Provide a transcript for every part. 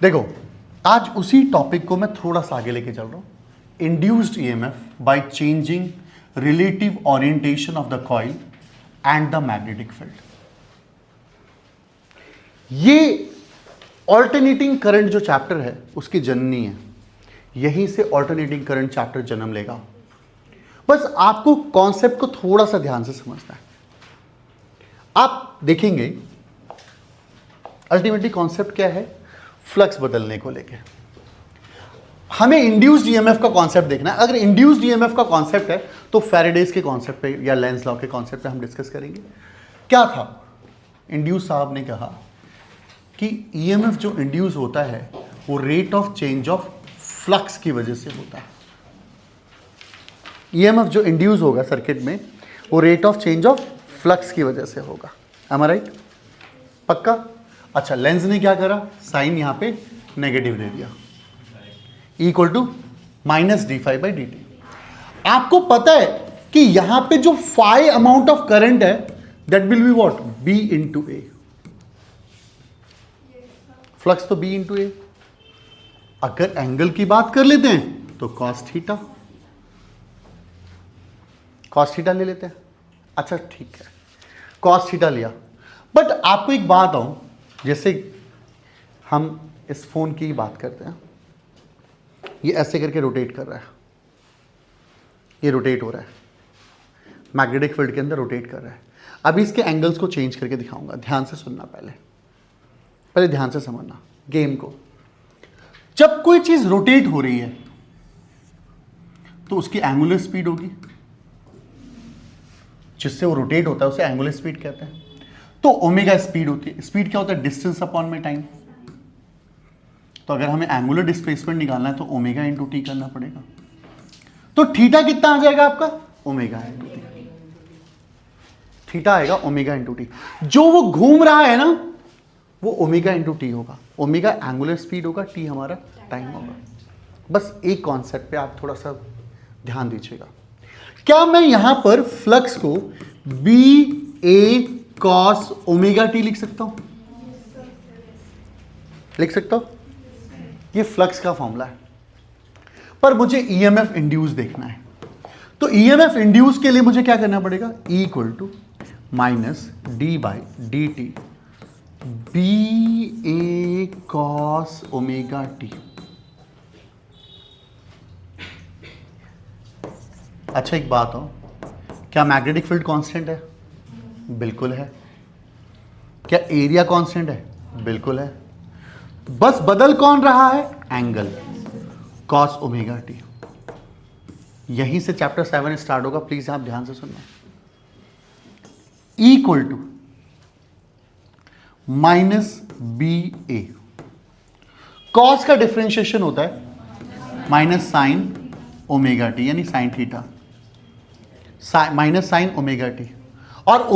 देखो आज उसी टॉपिक को मैं थोड़ा सा आगे लेके चल रहा हूं। Induced EMF by changing relative orientation of the coil and the magnetic field. ये ऑल्टरनेटिंग करंट जो चैप्टर है उसकी जननी है, यहीं से ऑल्टरनेटिंग करंट चैप्टर जन्म लेगा। बस आपको कॉन्सेप्ट को थोड़ा सा ध्यान से समझना है। आप देखेंगे अल्टीमेटली कॉन्सेप्ट क्या है, फ्लक्स बदलने को लेके हमें इंड्यूस्ड ईएमएफ का कॉन्सेप्ट देखना है। अगर इंड्यूस्ड ईएमएफ का कॉन्सेप्ट है तो फैराडेज के कॉन्सेप्ट पे या लेंस लॉ के कॉन्सेप्ट पे हम डिस्कस करेंगे। क्या था, इंड्यूस साहब ने कहा कि ईएमएफ जो इंड्यूस होता है वो rate of change of flux की वजह से होता है। ईएमएफ जो इंड्यूस होगा सर्किट में वो rate of change of flux की वजह से होगा। एम आई राइट? पक्का? अच्छा, लेंस ने क्या करा, साइन यहां पे नेगेटिव दे दिया, equal to minus d phi by D t. आपको पता है कि यहां पे जो फाई अमाउंट ऑफ करंट है that will be what, B into A. Flux तो बी इंटू ए। अगर एंगल की बात कर लेते हैं तो कॉस थीटा, कॉस थीटा ले लेते हैं। अच्छा ठीक है, कॉस थीटा लिया। बट आपको एक बात बताऊं, जैसे हम इस फोन की बात करते हैं, ये ऐसे करके रोटेट कर रहा है, ये रोटेट हो रहा है, मैग्नेटिक फील्ड के अंदर रोटेट कर रहा है। अभी इसके एंगल्स को चेंज करके दिखाऊंगा, ध्यान से सुनना, पहले ध्यान से समझना गेम को। जब कोई चीज रोटेट हो रही है तो उसकी एंगुलर स्पीड होगी, जिससे वो रोटेट होता है उसे एंगुलर स्पीड कहते हैं। तो ओमेगा स्पीड होती है। स्पीड क्या होता है, डिस्टेंस अपॉन में टाइम। तो अगर हमें एंगुलर डिस्प्लेसमेंट निकालना है तो ओमेगा इंटू टी करना पड़ेगा। तो थीटा कितना आ जाएगा आपका, ओमेगा इंटू टी। थीटा आएगा ओमेगा इंटू टी। जो वो घूम रहा है ना वो ओमेगा इंटू टी होगा। ओमेगा एंगुलर स्पीड होगा, टी हमारा टाइम होगा। बस एक कॉन्सेप्ट पे आप थोड़ा सा ध्यान दीजिएगा। क्या मैं यहां पर फ्लक्स को B A cos omega T लिख सकता हूं? लिख सकता हूं? ये फ्लक्स का फॉर्मूला है। पर मुझे ईएमएफ इंड्यूस देखना है, तो ईएमएफ इंड्यूस के लिए मुझे क्या करना पड़ेगा, E equal to minus d by D t B A cos omega t. अच्छा एक बात हो, क्या मैग्नेटिक फील्ड कांस्टेंट है? बिल्कुल है। क्या एरिया कांस्टेंट है? बिल्कुल है। बस बदल कौन रहा है, एंगल, कॉस ओमेगा टी। यहीं से चैप्टर 7 स्टार्ट होगा, प्लीज आप ध्यान से सुनना। Equal to minus B A, cos का डिफरेंशिएशन होता है माइनस साइन ओमेगा टी, यानी sine theta, minus sine omega t. और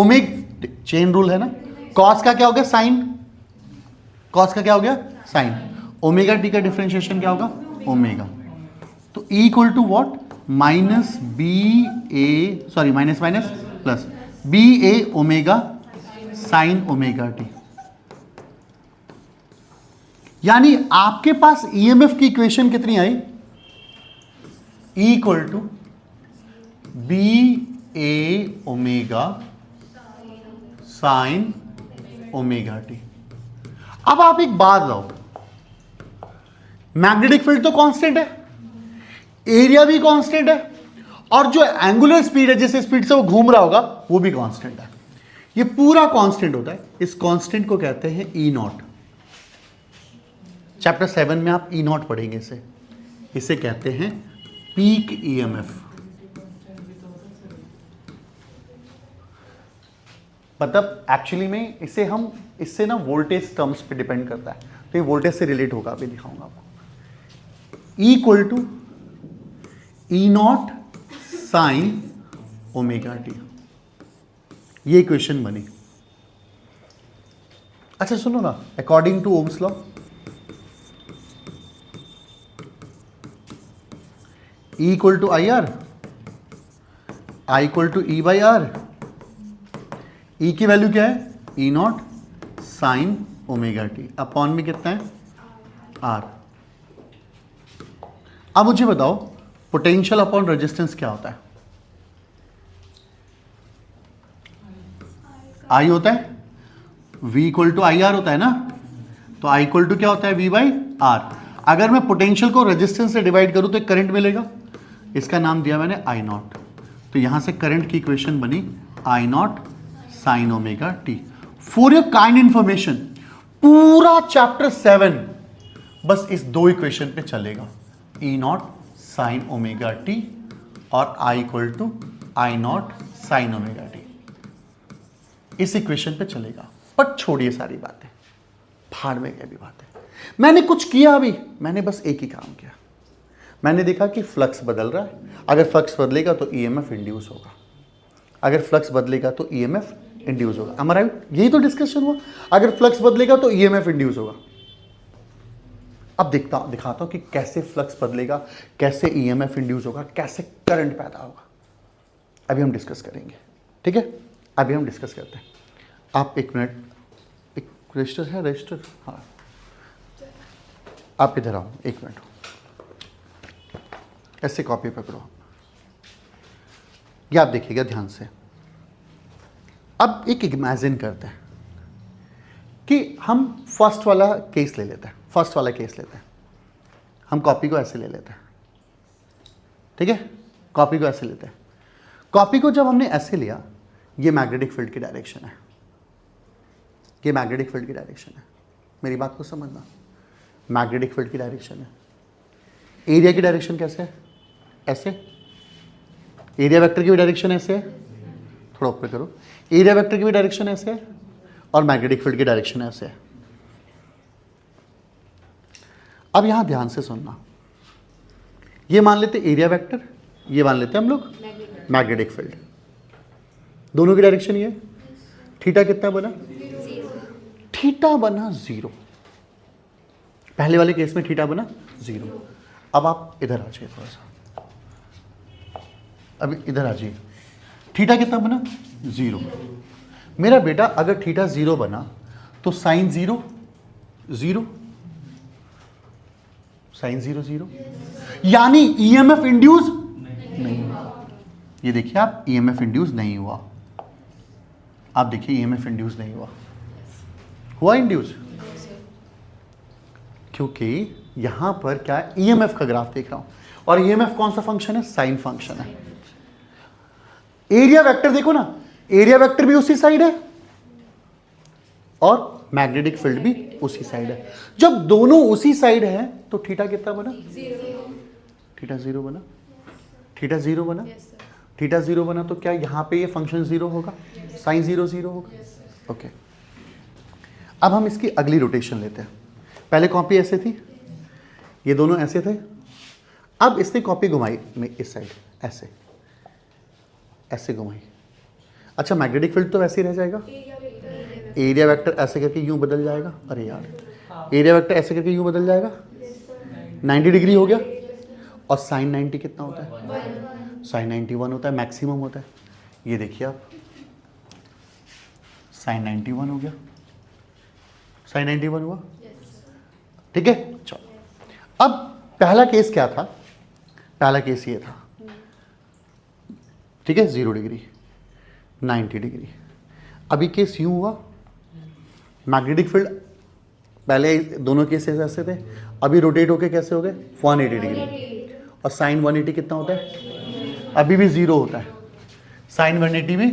चेन रूल है ना, कॉस का क्या हो गया, साइन, कॉस का क्या हो गया, साइन। ओमेगा टी का डिफरेंशिएशन क्या होगा, ओमेगा। तो E equal to what, minus B A, sorry minus minus plus B A omega sine omega T. यानी आपके पास ईएमएफ की इक्वेशन कितनी आई, E equal to B A omega sine omega T. अब आप एक बात लो, मैग्नेटिक फील्ड तो कांस्टेंट है, एरिया भी कांस्टेंट है, और जो एंगुलर स्पीड है, जिस स्पीड से वो घूम रहा होगा, वो भी कांस्टेंट है। ये पूरा कांस्टेंट होता है। इस कांस्टेंट को कहते हैं ई नॉट। चैप्टर 7 में आप ई नॉट पढ़ेंगे। इसे कहते हैं पीक ईएमएफ। मतलब एक्चुअली में इससे ना वोल्टेज टर्म्स पे डिपेंड करता है, तो ये वोल्टेज से रिलेट होगा, अभी दिखाऊंगा आपको। E equal to E naught sine omega T, ये इक्वेशन बनी। अच्छा सुनो ना, according to Ohm's law, E equal to I R, I equal to E by R. E की वैल्यू क्या है, E naught sine omega T, upon में कितना है, आर। अब मुझे बताओ पोटेंशियल अपॉन रेजिस्टेंस क्या होता है? आई होता है, V equal to I R होता है ना, तो I इक्वल टू क्या होता है? V by R. अगर मैं पोटेंशियल को रेजिस्टेंस से डिवाइड करूं तो एक करंट मिलेगा, इसका नाम दिया मैंने I नॉट। तो यहां से करंट की इक्वेशन बनी I naught sine omega t. For your kind information पूरा चैप्टर 7 बस इस दो इक्वेशन पे चलेगा, E naught sine omega t और I equal to I naught sine omega t, इस इक्वेशन पे चलेगा। पर छोड़िए सारी बातें, फाड़ में गए भी बातें। मैंने कुछ किया अभी, मैंने बस एक ही काम किया, मैंने देखा कि फ्लक्स बदल रहा है, अगर फ्लक्स बदलेगा तो ईएमएफ इंड्यूस होगा, अगर फ्लक्स बदलेगा तो ईएमएफ इंड्यूस होगा। am I right? यही तो डिस्कशन हुआ, अगर फ्लक्स बदलेगा तो ईएमएफ इंड्यूस होगा। अब दिखाता हूं कि कैसे फ्लक्स बदलेगा, कैसे ईएमएफ इंड्यूस होगा, कैसे करंट पैदा होगा, अभी हम डिस्कस करेंगे। ठीक है, अभी हम डिस्कस करते हैं। आप एक मिनट, एक रजिस्टर है, रजिस्टर, हाँ आप इधर आओ एक मिनट, ऐसे कॉपी पकड़ो, ये आप देखिएगा ध्यान से। अब एक इमेजिन करते हैं कि हम फर्स्ट वाला केस ले लेते हैं, फर्स्ट वाला केस लेते हैं, हम कॉपी को ऐसे ले लेते हैं, ठीक है, कॉपी को ऐसे लेते हैं। कॉपी को जब हमने ऐसे लिया, ये मैग्नेटिक फील्ड की डायरेक्शन है, ये मैग्नेटिक फील्ड की डायरेक्शन है, मेरी बात को समझना, मैग्नेटिक फील्ड की डायरेक्शन है। एरिया की डायरेक्शन कैसे है? ऐसे, एरिया वेक्टर की भी डायरेक्शन ऐसे है, थोड़ा ऊपर करो, एरिया वेक्टर की भी डायरेक्शन ऐसे है और मैग्नेटिक फील्ड की डायरेक्शन ऐसे है। अब यहां ध्यान से सुनना, ये मान लेते एरिया वेक्टर, ये मान लेते हम लोग मैग्नेटिक फील्ड, दोनों की डायरेक्शन ये, थीटा कितना बना? थीटा बना 0। पहले वाले केस में थीटा बना 0। अब आप इधर आ जाइए थोड़ा सा, अभी इधर आ जाइए, थीटा कितना बना? 0। मेरा बेटा अगर थीटा 0 बना तो साइन 0 0, साइन 0 0, यानी ईएमएफ इंड्यूस नहीं हुआ। ये देखिए आप, ईएमएफ इंड्यूस नहीं हुआ, आप देखिए ईएमएफ इंड्यूस नहीं हुआ, हुआ इंड्यूस? क्योंकि यहां पर क्या है, ईएमएफ का ग्राफ देख रहा हूं, और ईएमएफ कौन सा फंक्शन है? साइन फंक्शन है। एरिया वेक्टर देखो ना, एरिया वेक्टर भी उसी साइड है और मैग्नेटिक फील्ड भी उसी साइड है। जब दोनों उसी साइड है तो थीटा कितना बना? 0। थीटा 0 बना, थीटा 0 बना, थीटा 0 बना, तो क्या यहां पे ये फंक्शन 0 होगा? साइन 0 0 होगा। ओके, अब हम इसकी अगली रोटेशन लेते हैं। पहले कॉपी ऐसे थी, ये दोनों ऐसे थे, अब इसने कॉपी घुमाई में इस साइड, ऐसे ऐसे घुमाई। अच्छा, मैग्नेटिक फील्ड तो वैसे ही रह जाएगा, एरिया वेक्टर ऐसे करके यूं बदल जाएगा, अरे यार, एरिया वेक्टर ऐसे करके यूं बदल जाएगा, 90 डिग्री हो गया, और साइन 90 कितना होता है? साइन 91 होता है, मैक्सिमम होता है। ये देखिए आप, साइन 91 हो गया, साइन 91 हुआ, ठीक है। चलो, अब पहला केस क्या था? पहला केस ये था, ठीक है, 0 डिग्री 90 डिग्री। अभी केस यूं हुआ, मैग्नेटिक फील्ड पहले दोनों केसेस ऐसे थे, अभी रोटेट होके कैसे हो गए? 180 डिग्री, और साइन 180 कितना होता है? अभी भी 0 होता है, साइन 180 भी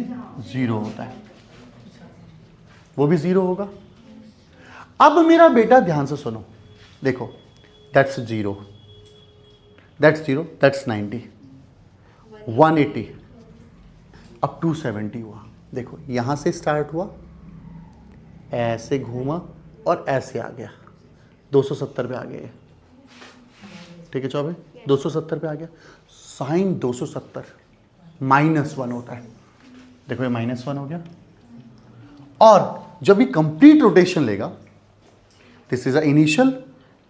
0 होता है, वो भी 0 होगा। अब मेरा बेटा ध्यान से सुनो, देखो, दैट्स 0, दैट्स 0, दैट्स 90, 180, अब 270 हुआ। देखो यहां से स्टार्ट हुआ, ऐसे घूमा और ऐसे आ गया, 270 पे आ गया, ठीक है चौबे, 270 पे आ गया। साइन 270 -1 होता है, देखो ये -1 हो गया। और जब ये कंप्लीट रोटेशन लेगा, दिस इज अ इनिशियल,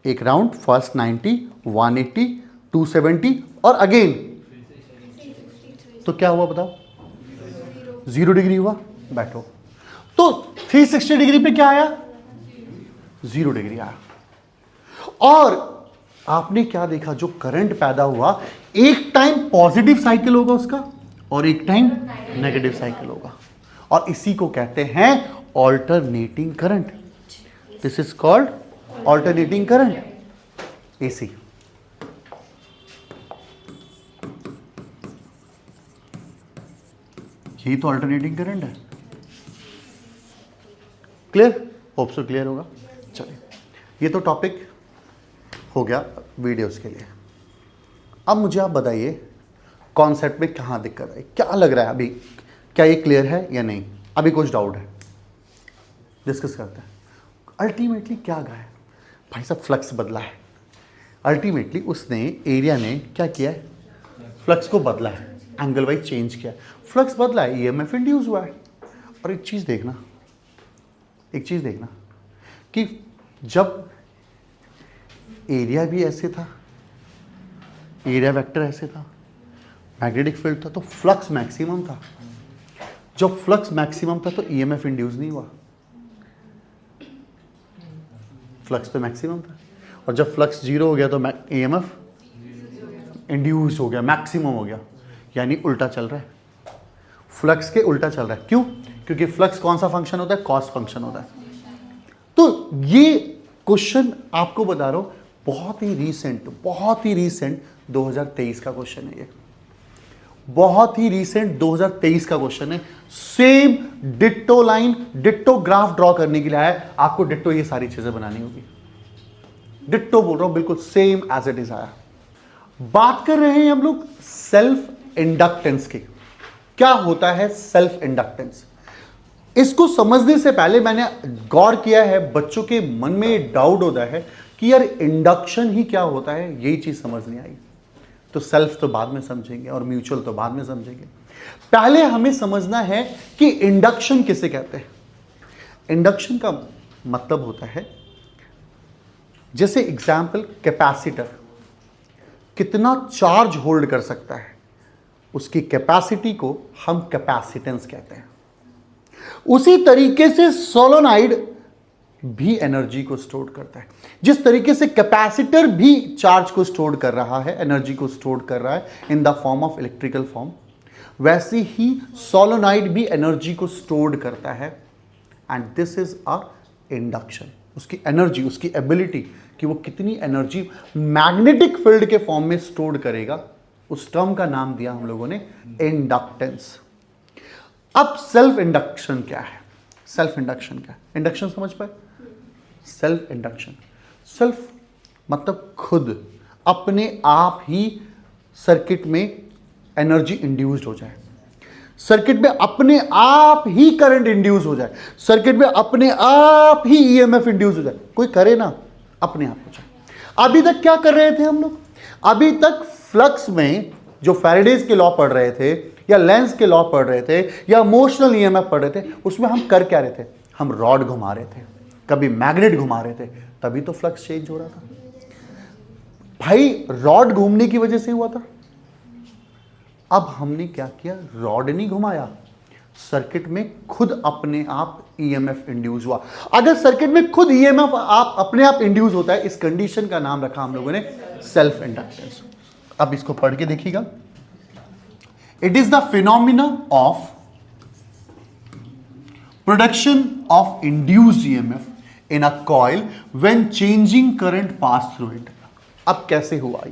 एक राउंड, फर्स्ट 90, 180, 270 और अगेन, तो क्या हुआ बताओ? 0 डिग्री हुआ। बैठो, तो 360 डिग्री पे क्या आया? 0 डिग्री आया। और आपने क्या देखा, जो करंट पैदा हुआ एक टाइम पॉजिटिव साइकिल होगा उसका और एक टाइम नेगेटिव साइकिल होगा, और इसी को कहते हैं alternating current. This is called alternating current, AC. यही तो अल्टरनेटिंग करंट है। क्लियर? होप सो क्लियर होगा। चलिए, ये तो टॉपिक हो गया वीडियोस के लिए। अब मुझे आप बताइए कॉन्सेप्ट में कहाँ दिक्कत है, क्या लग रहा है अभी, क्या ये क्लियर है या नहीं? अभी कुछ डाउट है, डिस्कस करते हैं। अल्टीमेटली क्या गया है भाई साहब, फ्लक्स बदला है। अल्टीमेटली उसने, एरिया ने क्या किया है, फ्लक्स को बदला है, एंगल वाइज चेंज किया है, फ्लक्स बदला है, ईएमएफ इंड्यूस हुआ है। और एक चीज़ देखना कि जब एरिया भी ऐसे था, एरिया वेक्टर ऐसे था, मैग्नेटिक फील्ड था, तो फ्लक्स मैक्सिमम था। जब फ्लक्स मैक्सिमम था तो ईएमएफ इंड्यूस नहीं हुआ, फ्लक्स तो मैक्सिमम था। और जब फ्लक्स जीरो हो गया तो ईएमएफ इंड्यूस हो गया, मैक्सिमम हो गया। यानी उल्टा चल रहा है, फ्लक्स के उल्टा चल रहा है। क्यों? क्योंकि फ्लक्स कौन सा फंक्शन होता है, कॉस फंक्शन होता है। तो ये क्वेश्चन आपको बता रहा हूं, बहुत ही रीसेंट 2023 का क्वेश्चन है। ये बहुत ही रीसेंट 2023 का क्वेश्चन है। Same ditto line, ditto graph draw करने के लिए आया है। आपको डिट्टो ये सारी चीजें बनानी होगी, डिट्टो बोल रहा हूं, बिल्कुल सेम एज इट इज आया। बात कर रहे हैं हम लोग सेल्फ इंडक्टेंस की। क्या होता है सेल्फ इंडक्टेंस? इसको समझने से पहले मैंने गौर किया है, बच्चों के मन में ये डाउट होता है कि यार इंडक्शन ही क्या होता है, यही चीज समझ नहीं आई। तो सेल्फ तो बाद में समझेंगे और म्यूचुअल तो बाद में समझेंगे। पहले हमें समझना है कि इंडक्शन किसे कहते हैं। इंडक्शन का मतलब होता है, जैसे एग्जाम्पल कैपेसिटर कितना चार्ज होल्ड कर सकता है, उसकी कैपेसिटी को हम कैपेसिटेंस कहते हैं। उसी तरीके से सोलोनाइड भी एनर्जी को स्टोर करता है। जिस तरीके से कैपेसिटर भी चार्ज को स्टोर कर रहा है, एनर्जी को स्टोर कर रहा है in the form of electrical form, वैसे ही सोलोनाइड भी एनर्जी को स्टोर करता है। And this is a induction. उसकी एनर्जी, उसकी एबिलिटी कि वो कितनी एनर्जी मैग्नेटिक फील्ड के फॉर्म में स्टोर करेगा, उस टर्म का नाम दिया हम लोगों ने इंडक्टेंस। अब सेल्फ इंडक्शन क्या है? सेल्फ इंडक्शन क्या है? इंडक्शन समझ पाए? सेल्फ इंडक्शन, सेल्फ मतलब खुद, अपने आप ही सर्किट में एनर्जी इंड्यूस्ड हो जाए, सर्किट में अपने आप ही करंट इंड्यूस हो जाए, सर्किट में अपने आप ही ईएमएफ इंड्यूस हो जाए। कोई करे ना, अपने आप हो जाए। अभी तक क्या कर रहे थे हम लोग? अभी तक फ्लक्स में जो फैराडेज के लॉ पढ़ रहे थे, या लेंस के लॉ पढ़ रहे थे, या मोशनल ईएमएफ पढ़ रहे थे, उसमें हम कर क्या रहे थे? हम रॉड घुमा रहे थे, कभी मैग्नेट घुमा रहे थे, तभी तो फ्लक्स चेंज हो रहा था। भाई रॉड घूमने की वजह से हुआ था। अब हमने क्या किया? रॉड नहीं घुमाया, सर्किट में खुद अपने आप ईएमएफ इंड्यूस हुआ। अगर सर्किट में खुद ईएमएफ आप अपने आप इंड्यूस होता है, इस कंडीशन का नाम रखा हम लोगों ने सेल्फ इंडक्टेंस। अब इसको पढ़ के देखिएगा। It is the phenomena of production of induced EMF in a coil when changing current pass through it. अब कैसे हुआ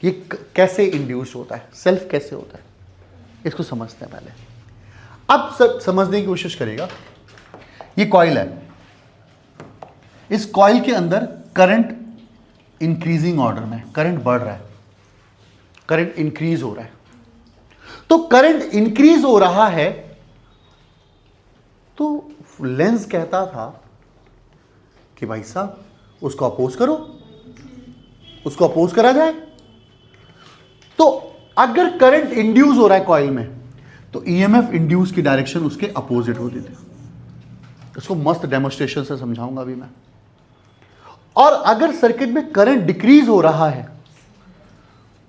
ये कैसे इंड्यूस होता है, सेल्फ कैसे होता है, इसको समझते हैं पहले। अब समझने की कोशिश करेगा। ये कॉइल है, इस कॉइल के अंदर करंट इंक्रीजिंग ऑर्डर में, करंट बढ़ रहा है, करंट इंक्रीज हो रहा है। तो करंट इंक्रीज हो रहा है तो लेंस कहता था कि भाई साहब उसको अपोज करो, उसको अपोज करा जाए। तो अगर करंट इंड्यूस हो रहा है कॉइल में, तो ईएमएफ इंड्यूस की डायरेक्शन उसके अपोजिट होती थी। इसको मस्त डेमोन्स्ट्रेशन से समझाऊंगा अभी मैं। और अगर सर्किट में करंट डिक्रीज हो रहा है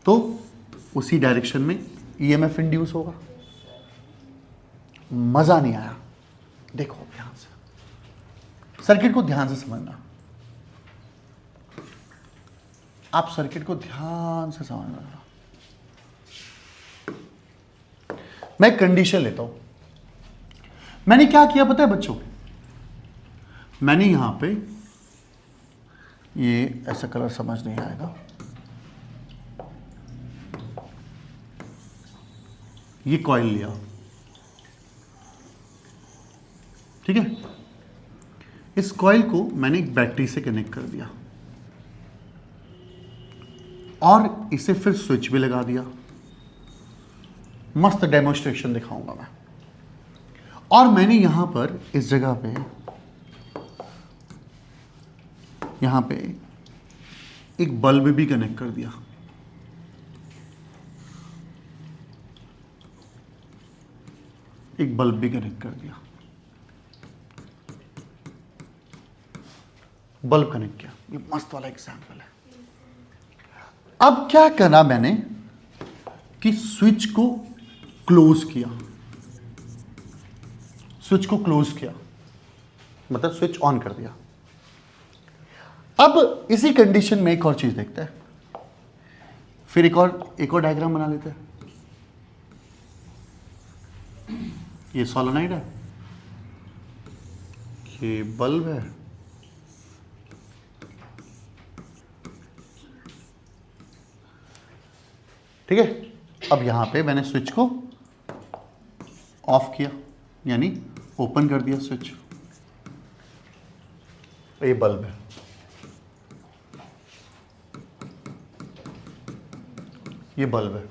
तो उसी डायरेक्शन में ईएमएफ इंड्यूस होगा। मजा नहीं आया? देखो ध्यान से, सर्किट को ध्यान से समझना। आप सर्किट को ध्यान से समझना। मैं कंडीशन लेता हूं। मैंने क्या किया पता है बच्चों, मैंने यहां पे ये ऐसा कलर समझ नहीं आएगा, ये कॉइल लिया, ठीक है। इस कॉइल को मैंने एक बैटरी से कनेक्ट कर दिया और इसे फिर स्विच भी लगा दिया। मस्त डेमोन्स्ट्रेशन दिखाऊंगा मैं। और मैंने यहां पर इस जगह पे, यहां पे एक बल्ब भी कनेक्ट कर दिया। एक बल्ब भी कनेक्ट कर दिया, बल्ब कनेक्ट किया। ये मस्त वाला एग्जांपल है। अब क्या करना मैंने कि स्विच को क्लोज किया, स्विच को क्लोज किया मतलब स्विच ऑन कर दिया। अब इसी कंडीशन में एक और चीज देखते हैं, फिर एक और डायग्राम बना लेते हैं। ये सोलेनॉइड है, ये बल्ब है, ठीक है। अब यहां पे मैंने स्विच को ऑफ किया, यानी ओपन कर दिया स्विच। ये बल्ब है, ये बल्ब है।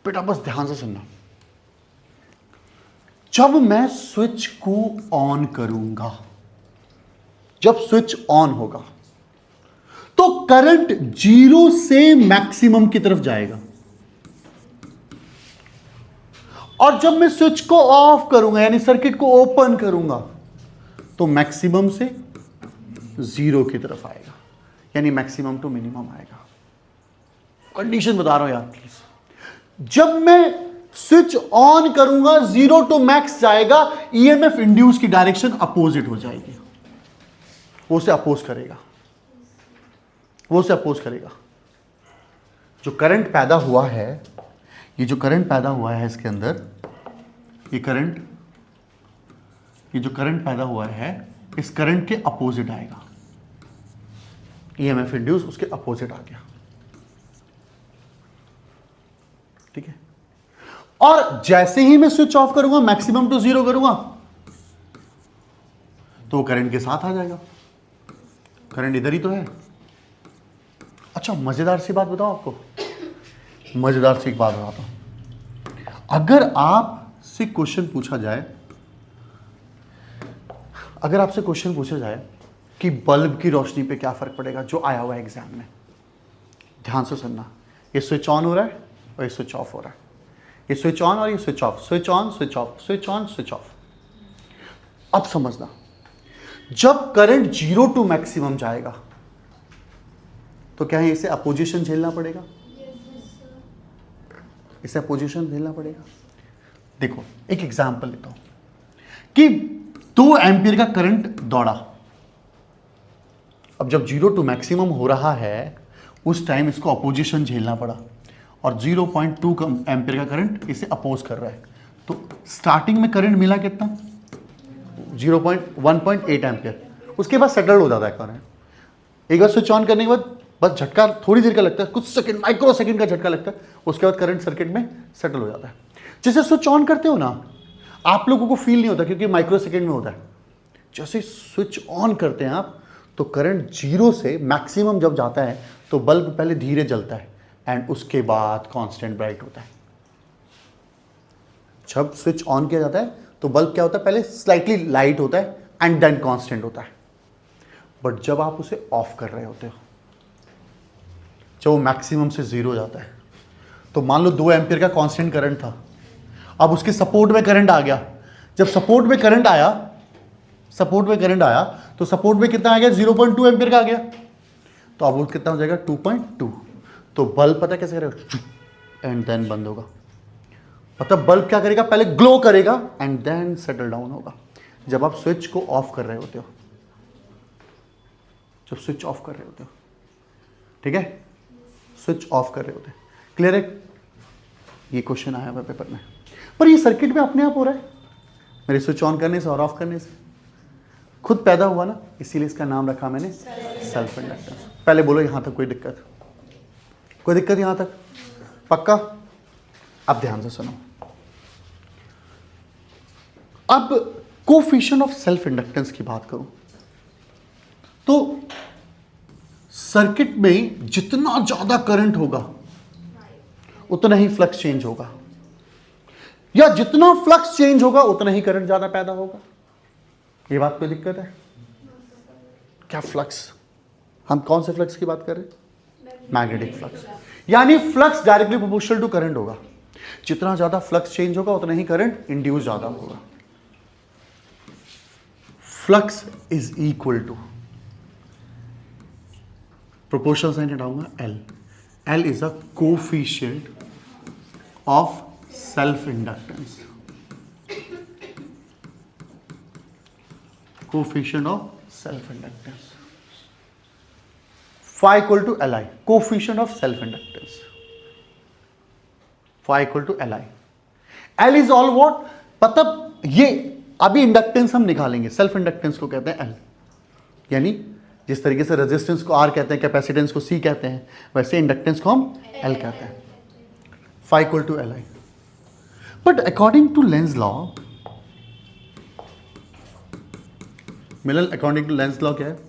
बेटा बस ध्यान से सुनना, जब मैं स्विच को ऑन करूंगा, जब स्विच ऑन होगा तो करंट 0 से मैक्सिमम की तरफ जाएगा, और जब मैं स्विच को ऑफ करूंगा यानी सर्किट को ओपन करूंगा तो मैक्सिमम से 0 की तरफ आएगा, यानी मैक्सिमम टू मिनिमम आएगा। कंडीशन बता रहा हूं यार प्लीज। जब मैं स्विच ऑन करूंगा 0 टू मैक्स जाएगा, ईएमएफ इंड्यूस की डायरेक्शन अपोजिट हो जाएगी, वो उसे अपोज करेगा, वो उसे अपोज करेगा। जो करंट पैदा हुआ है, ये जो करंट पैदा हुआ है इसके अंदर, ये जो करंट पैदा हुआ है इस करंट के अपोजिट आएगा। ईएमएफ इंड्यूस उसके अपोजिट आ गया, ठीक है। और जैसे ही मैं स्विच ऑफ करूंगा, मैक्सिमम टू 0 करूंगा, तो वो करंट के साथ आ जाएगा। करंट इधर ही तो है। अच्छा मजेदार सी बात बताओ आपको, मजेदार सी एक बात बताता हूं। अगर आपसे क्वेश्चन पूछा जाए, अगर आपसे क्वेश्चन पूछा जाए कि बल्ब की रोशनी पे क्या फर्क पड़ेगा, जो आया हुआ है एग्जाम में, ध्यान से सुनना। ये स्विच ऑन हो रहा है और ये स्विच ऑफ हो रहा है, ये स्विच ऑन और ये switch off, switch on switch off, switch on switch off. अब समझना, जब करंट 0 टू मैक्सिमम जाएगा तो क्या है, इसे अपोजिशन झेलना पड़ेगा, इसे अपोजिशन झेलना पड़ेगा। देखो एक एग्जांपल लेता हूं कि 2 एम्पीयर का करंट दौड़ा। अब जब 0 टू मैक्सिमम हो रहा है उस टाइम इसको अपोजिशन झेलना पड़ा, और 0.2 एम्पीयर का करंट इसे अपोज कर रहा है। तो स्टार्टिंग में करंट मिला कितना, 1.8 एम्पीयर। उसके बाद सेटल हो जाता है करंट। एक बार स्विच ऑन करने के बाद बस झटका थोड़ी देर का लगता है, कुछ सेकंड, माइक्रो सेकंड का झटका लगता है, उसके बाद करंट सर्किट में सेटल हो जाता है। जैसे स्विच ऑन करते हो ना, आप लोगों को फील नहीं होता क्योंकि माइक्रो सेकंड में होता है। जैसे स्विच ऑन करते हैं आप, तो करंट 0 से मैक्सिमम जब जाता है तो बल्ब पहले धीरे जलता है एंड उसके बाद कांस्टेंट ब्राइट होता है। जब स्विच ऑन किया जाता है तो बल्ब क्या होता है, पहले स्लाइटली लाइट होता है एंड देन कांस्टेंट होता है। बट जब आप उसे ऑफ कर रहे होते हो, जब वो मैक्सिमम से 0 हो जाता है, तो मान लो 2 एम्पीयर का कांस्टेंट करंट था, अब उसके सपोर्ट में करंट आ गया। जब सपोर्ट में करंट आया, तो सपोर्ट में कितना आ गया, 0.2 एम्पीयर का आ गया। तो अब वो कितना हो जाएगा, 2.2। तो बल्ब पता कैसे करेगा, एंड देन बंद होगा। मतलब बल्ब क्या करेगा, पहले ग्लो करेगा एंड देन सेटल डाउन होगा। जब आप स्विच को ऑफ कर रहे होते हो, जब स्विच ऑफ कर रहे होते हो, ठीक है, स्विच ऑफ कर रहे होते हैं। क्लियर है? ये क्वेश्चन आया हुआ पेपर में, पर ये सर्किट में अपने आप हो रहा है मेरे स्विच ऑन करने से और ऑफ करने से, खुद पैदा हुआ ना, इसीलिए इसका नाम रखा मैंने सेल्फ इंडक्टेंस। पहले बोलो यहां तक कोई दिक्कत? कोई दिक्कत यहां तक? पक्का? अब ध्यान से सुनो। अब कोफिशिएंट ऑफ सेल्फ इंडक्टेंस की बात करूं तो सर्किट में जितना ज्यादा करंट होगा उतना ही फ्लक्स चेंज होगा, या जितना फ्लक्स चेंज होगा उतना ही करंट ज्यादा पैदा होगा। ये बात कोई दिक्कत है क्या? फ्लक्स, हम कौन से फ्लक्स की बात कर रहे हैं? Magnetic flux. यानी flux directly proportional to current होगा। जितना ज्यादा फ्लक्स चेंज होगा उतना ही करंट इंड्यूस ज्यादा होगा। Flux is equal to, proportional sign हटाऊंगा, L. L is a coefficient of self inductance, coefficient of self inductance. phi equal to Li, coefficient of self inductance. phi equal to Li. L is all what? मतलब ये अभी inductance हम निकालेंगे, self inductance को कहते हैं L। यानी जिस तरीके से रेजिस्टेंस को R कहते हैं, कैपेसिटेंस को C कहते हैं, वैसे इंडक्टेंस को हम L कहते हैं। phi equal to Li. But according to Lenz law, मिलन अकॉर्डिंग टू लेंस लॉ क्या है?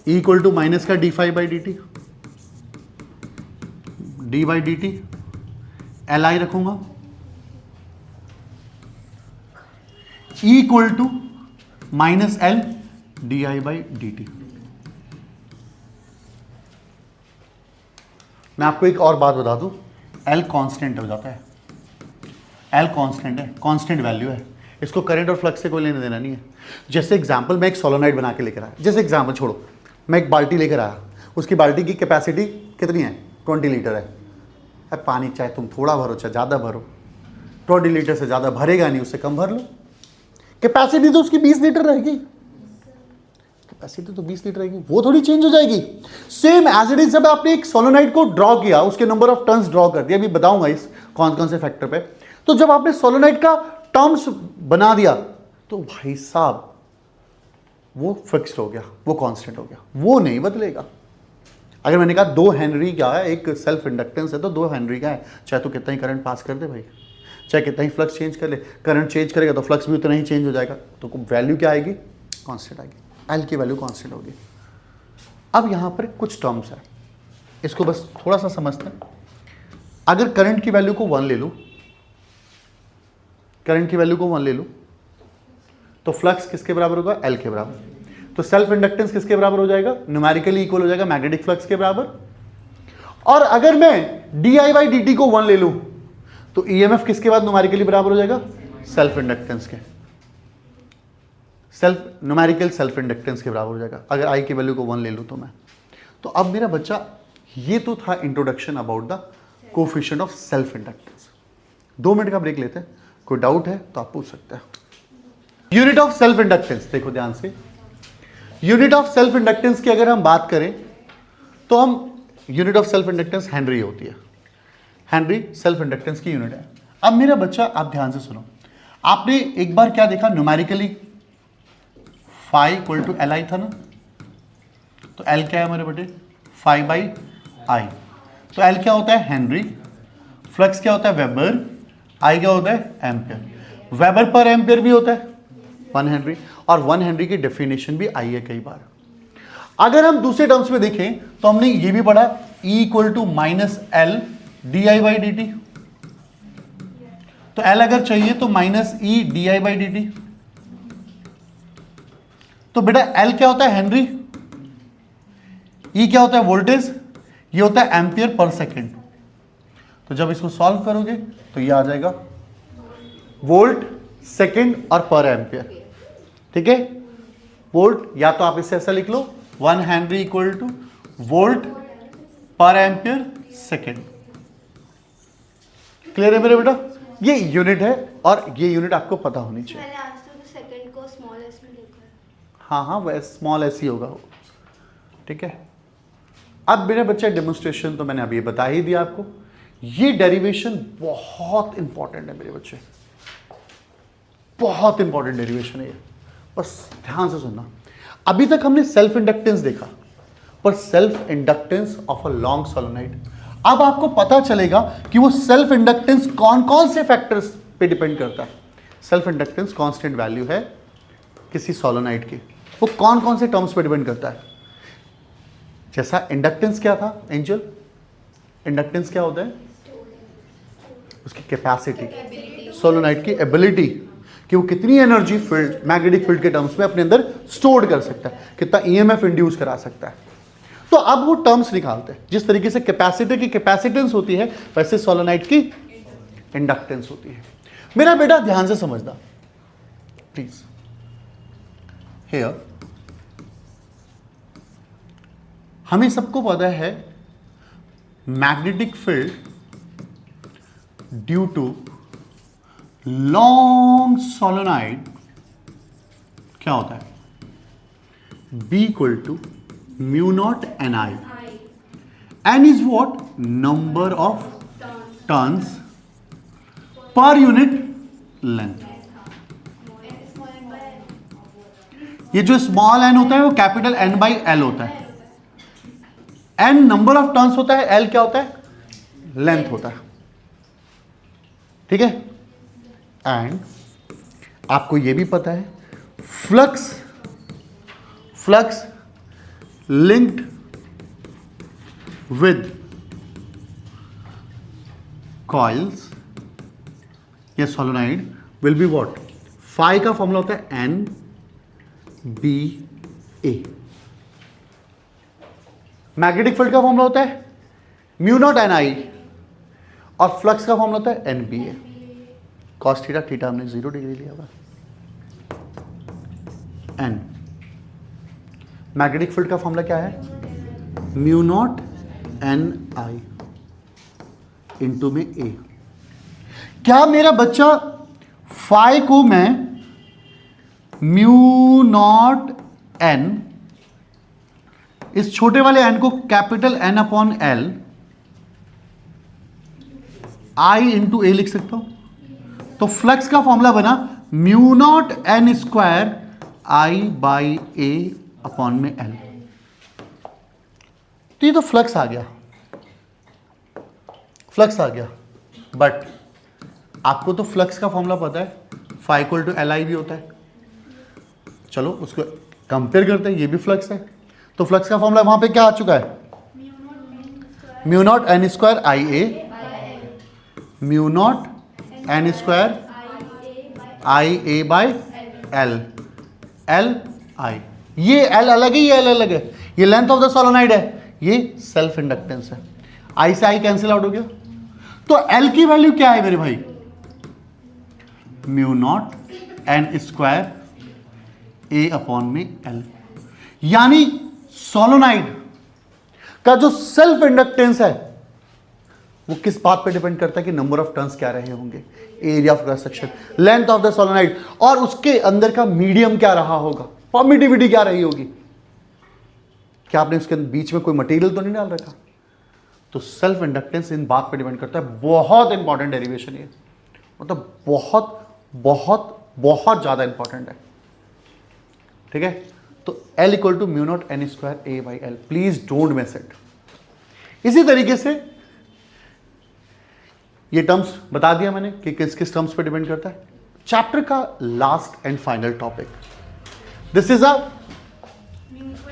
E इक्वल टू माइनस का D phi by D t, d by D t, L I रखूंगा, E equal to minus L d I by D t. मैं आपको एक और बात बता दूं, L कांस्टेंट हो जाता है, L कांस्टेंट है, कांस्टेंट वैल्यू है, इसको करंट और फ्लक्स से कोई लेना देना नहीं है। जैसे एग्जांपल, मैं एक सोलोनाइड बना के लेकर आया, जैसे एग्जांपल छोड़ो, मैं एक बाल्टी लेकर आया, उसकी बाल्टी की कैपेसिटी कितनी है? 20 लीटर है। अब पानी चाहे तुम थोड़ा भरो चाहे ज़्यादा भरो, 20 लीटर से ज़्यादा भरेगा नहीं, उससे कम भर लो, कैपेसिटी तो उसकी 20 लीटर रहेगी, कैपेसिटी तो 20 लीटर रहेगी, वो थोड़ी चेंज हो जाएगी। सेम एज इट इज, जब आपने एक सोलोनाइड को ड्रॉ किया, उसके नंबर ऑफ टर्न्स ड्रॉ कर दिया, अभी बताऊंगा इस कौन कौन से फैक्टर पे, तो जब आपने सोलोनाइड का टर्म्स बना दिया तो भाई साहब वो फिक्स्ड हो गया, वो कांस्टेंट हो गया, वो नहीं बदलेगा। अगर मैंने कहा 2 हेनरी का है, एक सेल्फ इंडक्टेंस है, तो 2 हेनरी का है, चाहे तो कितना ही करंट पास कर दे भाई, चाहे कितना ही फ्लक्स चेंज कर ले, करंट चेंज करेगा तो फ्लक्स भी उतना ही चेंज हो जाएगा, तो वैल्यू क्या आएगी? कांस्टेंट आएगी, एल की वैल्यू कांस्टेंट होगी। अब यहाँ पर कुछ टर्म्स है, इसको बस थोड़ा सा समझते हैं। अगर करंट की वैल्यू को 1 ले लूँ, करंट की वैल्यू को 1 ले लूँ, तो फ्लक्स किसके बराबर होगा? एल के बराबर। तो सेल्फ इंडक्टेंस किसके बराबर हो जाएगा? न्यूमेरिकली इक्वल हो जाएगा मैग्नेटिक फ्लक्स के बराबर। और अगर मैं D I by D T को 1 ले लूं तो ईएमएफ किसके बाद न्यूमेरिकली बराबर हो जाएगा? सेल्फ इंडक्टेंस के, सेल्फ न्यूमेरिकल सेल्फ इंडक्टेंस के बराबर हो जाएगा, अगर आई की वैल्यू को 1 ले लूं तो मैं। तो अब मेरा बच्चा, ये तो था introduction about the coefficient of self inductance. 2 minute का ब्रेक लेते हैं, कोई डाउट है तो आप पूछ सकते हैं। यूनिट ऑफ सेल्फ इंडक्टेंस देखो ध्यान से, यूनिट ऑफ सेल्फ इंडक्टेंस की अगर हम बात करें तो हम unit of self inductance Henry होती है, हेनरी सेल्फ इंडक्टेंस की यूनिट है। अब मेरा बच्चा आप ध्यान से सुनो, आपने एक बार क्या देखा numerically, phi equal to L I था ना, तो एल क्या है मेरे बेटे? 5 बाई आई। तो एल क्या होता है? हेनरी। फ्लक्स क्या होता है? वेबर। आई क्या होता है? एम्पियर। वेबर पर एम्पियर भी होता है 1 हेनरी, और 1 हेनरी की डेफिनेशन भी आई है कई बार। अगर हम दूसरे टर्म्स में देखें तो हमने ये भी पढ़ा, E equal to minus L d I by D t. तो एल अगर चाहिए तो minus E d I by D t. तो बेटा एल क्या होता है? हेनरी। ई क्या होता है? वोल्टेज। ये होता है एम्पियर पर सेकेंड। तो जब इसको सॉल्व करोगे तो ये आ जाएगा वोल्ट सेकेंड और पर एम्पियर, ठीक है? वोल्ट, या तो आप इसे ऐसा लिख लो, 1 हेनरी इक्वल टू वोल्ट पर एम्पियर सेकेंड। क्लियर है मेरे बेटा? ये यूनिट है और ये यूनिट आपको पता होनी चाहिए। मैंने आज तक सेकंड को स्मॉल एस में लिखा है। हाँ हाँ, वह स्मॉल एस ही होगा वो। ठीक है, अब मेरे बच्चे डेमोन्स्ट्रेशन तो मैंने अभी बता ही दिया आपको। ये डेरिवेशन बहुत इंपॉर्टेंट है मेरे बच्चे, बहुत इंपॉर्टेंट डेरिवेशन है ये, बस ध्यान से सुनना। अभी तक हमने सेल्फ इंडक्टेंस देखा, पर self inductance of a long solenoid. अब आपको पता चलेगा कि वो सेल्फ इंडक्टेंस कौन कौन से फैक्टर्स पे डिपेंड करता है। सेल्फ इंडक्टेंस कांस्टेंट वैल्यू है किसी सोलेनोइड की, वो कौन कौन से टर्म्स पे डिपेंड करता है। जैसा इंडक्टेंस क्या था एंजल, इंडक्टेंस क्या होता है, उसकी कैपेसिटी, सोलेनोइड की एबिलिटी कि वो कितनी एनर्जी फील्ड, मैग्नेटिक फील्ड के टर्म्स में अपने अंदर स्टोर कर सकता है, कितना ईएमएफ इंड्यूस करा सकता है। तो अब वो टर्म्स निकालते हैं, जिस तरीके से कैपेसिटर की कैपेसिटेंस होती है वैसे सोलेनोइड की इंडक्टेंस होती है। मेरा बेटा ध्यान से समझना प्लीज। हियर हमें सबको पता है magnetic field due to long solenoid क्या होता है, B equal to mu naught N I. N is what, number of turns per unit length. ये जो स्मॉल एन होता है वो कैपिटल एन बाई एल होता है। एन नंबर ऑफ टर्न्स होता है, एल क्या होता है, लेंथ होता है, ठीक है। एंड आपको ये भी पता है फ्लक्स linked with coils या solenoid will be what, phi का फॉर्मूला होता है N B A। Magnetic field का फॉर्मूला होता है म्यू नॉट एन आई और फ्लक्स का फॉर्मूला होता है N B A. Cos theta, theta हमने 0 डिग्री लिया हुआ। एन मैग्नेटिक फील्ड का फॉर्मूला क्या है, म्यू नॉट एन आई इंटू में ए। क्या मेरा बच्चा फाई को मैं म्यू नॉट एन, इस छोटे वाले एन को capital N upon L I into A लिख सकता हूं? तो फ्लक्स का फॉर्मूला बना mu naught N square I by A upon में एल। तो ये तो फ्लक्स आ गया, फ्लक्स आ गया। बट आपको तो फ्लक्स का फॉर्मूला पता है, phi equal to L I भी होता है। चलो उसको कंपेयर करते हैं, ये भी फ्लक्स है। तो फ्लक्स का फॉर्मूला वहां पे क्या आ चुका है, mu naught N square I A, mu naught N square I A by L, L I. ये एल अलग है, ये एल अलग है, ये लेंथ ऑफ द सोलेनोइड है, ये सेल्फ इंडक्टेंस है। आई से आई कैंसिल आउट हो गया। तो एल की वैल्यू क्या है मेरे भाई, म्यू नॉट एन स्क्वायर ए अपॉन में एल। यानी सोलेनोइड का जो सेल्फ इंडक्टेंस है वो किस बात पे डिपेंड करता है कि नंबर ऑफ टर्न्स क्या रहे होंगे, area of cross section, length of the solenoid, और उसके अंदर का मीडियम क्या रहा होगा, परमिटिविटी क्या रही होगी। क्या आपने उसके बीच में कोई मटेरियल तो नहीं डाल रखा। तो सेल्फ इंडक्टेंस इन बात पे डिपेंड करता है। बहुत इंपॉर्टेंट डेरिवेशन है, मतलब बहुत बहुत बहुत ज्यादा इंपॉर्टेंट है, ठीक है। तो L equal to mu naught N square A by L, please don't miss it. इसी तरीके से ये टर्म्स बता दिया मैंने कि किस किस टर्म्स पे डिपेंड करता है। चैप्टर का last and final topic, this is a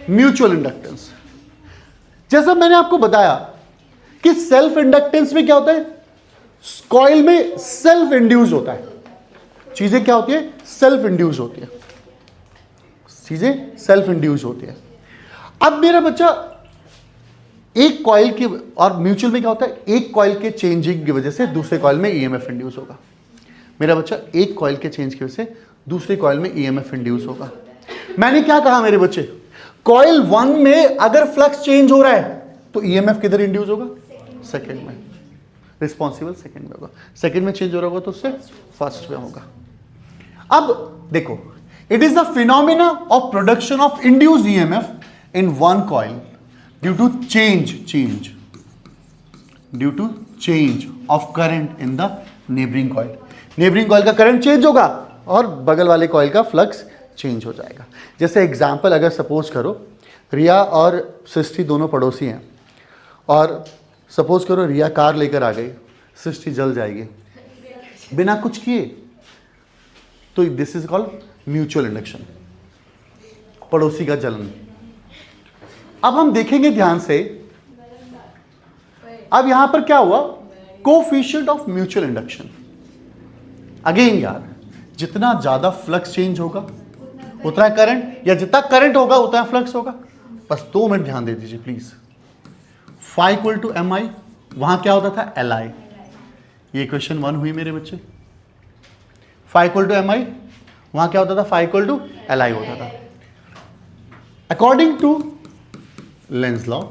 mutual inductance. जैसा मैंने आपको बताया कि सेल्फ इंडक्टेंस में क्या होता है, कॉइल में सेल्फ इंड्यूस होता है। चीजें क्या होती है, सेल्फ इंड्यूस होती है, चीजें सेल्फ इंड्यूस होती है। अब मेरा बच्चा एक कॉइल की, और म्यूचुअल में क्या होता है, एक कॉइल के चेंजिंग की वजह से दूसरे कॉइल में ईएमएफ इंड्यूस होगा। मेरा बच्चा एक कॉइल के चेंज की वजह से दूसरे कॉइल में ईएमएफ इंड्यूस होगा। मैंने क्या कहा मेरे बच्चे, कॉइल 1 में अगर फ्लक्स चेंज हो रहा है तो ईएमएफ किधर इंड्यूस होगा, सेकंड में, रिस्पॉन्सिबल सेकंड में होगा। सेकंड में चेंज हो रहा होगा तो उससे फर्स्ट में होगा। अब देखो, it is the phenomena of production of induced EMF in one coil due to change of current in the neighboring coil. neighboring coil का करंट चेंज होगा और बगल वाले कॉइल का फ्लक्स चेंज हो जाएगा. जैसे एग्जाम्पल अगर सपोज करो रिया और सृष्टि दोनों पड़ोसी हैं और सपोज करो रिया कार लेकर आ गई, सृष्टि जल जाएगी बिना कुछ किए, तो this is called mutual induction, पड़ोसी का जलन. अब हम देखेंगे ध्यान से, अब यहां पर क्या हुआ, coefficient of mutual induction. Again यार, जितना ज्यादा फ्लक्स चेंज होगा उतना करंट, या जितना करंट होगा उतना फ्लक्स होगा. बस 2 मिनट ध्यान दे दीजिए please. Phi equal to M I, वहां क्या होता था एल आई. ये क्वेश्चन 1 हुई मेरे बच्चे. Phi equal to M I, वहां क्या होता था, phi equal to L I होता था. According to lens law,